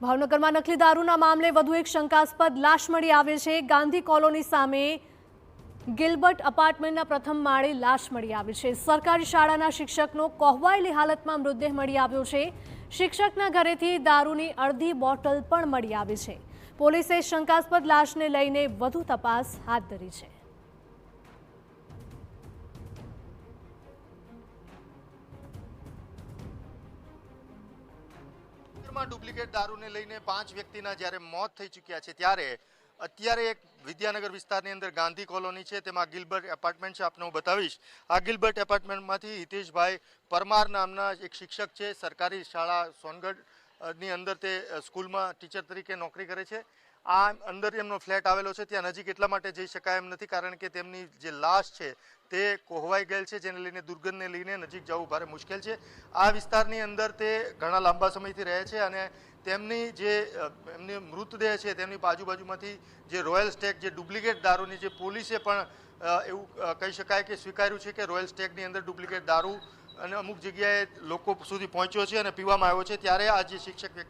ભાવનગરમાં નકલી દારૂના મામલે વધુ એક શંકાસ્પદ લાશ મળી આવે છે। ગાંધી કોલોની સામે ગિલબર્ટ એપાર્ટમેન્ટના પ્રથમ માળે લાશ મળી આવી છે। સરકારી શાળાના શિક્ષકનો કોહવાયેલી હાલતમાં મૃતદેહ મળી આવ્યો છે। શિક્ષકના ઘરેથી દારૂની અડધી બોટલ પણ મળી આવી છે। પોલીસે શંકાસ્પદ લાશને લઈને વધુ તપાસ હાથ ધરી છે। ડુપ્લિકેટ દારૂને લઈને 5 વ્યક્તિના જ્યારે મોત થઈ ચૂક્યા છે ત્યારે અત્યારે એક વિદ્યાનગર વિસ્તારની અંદર ગાંધી કોલોની છે, તેમાં ગિલબર્ટ એપાર્ટમેન્ટ છે। આપને હું બતાવીશ, આ ગિલબર્ટ એપાર્ટમેન્ટમાંથી હિતેશભાઈ પરમાર નામના એક શિક્ષક છે, સરકારી શાળા સોનગઢની અંદર તે સ્કૂલમાં ટીચર તરીકે નોકરી કરે છે। આ અંદર એમનો ફ્લેટ આવેલો છે, ત્યાં નજીક એટલા માટે જઈ શકાય એમ નથી કારણ કે તેમની જે લાશ છે તે કોહવાઈ ગયેલ છે, જેને લઈને દુર્ગંધને લઈને નજીક જવું ભારે મુશ્કેલ છે। આ વિસ્તારની અંદર તે ઘણા લાંબા સમયથી રહે છે અને તેમની જે એમની મૃતદેહ છે તેમની બાજુમાંથી જે રોયલ સ્ટેગ જે ડુપ્લિકેટ દારૂની જે પોલીસે પણ એવું કહી શકાય કે સ્વીકાર્યું છે કે રોયલ સ્ટેગની અંદર ડુપ્લિકેટ દારૂ અને અમુક જગ્યાએ લોકો સુધી પહોંચ્યો છે અને પીવામાં આવ્યો છે, ત્યારે આ જે શિક્ષક વ્યક્તિ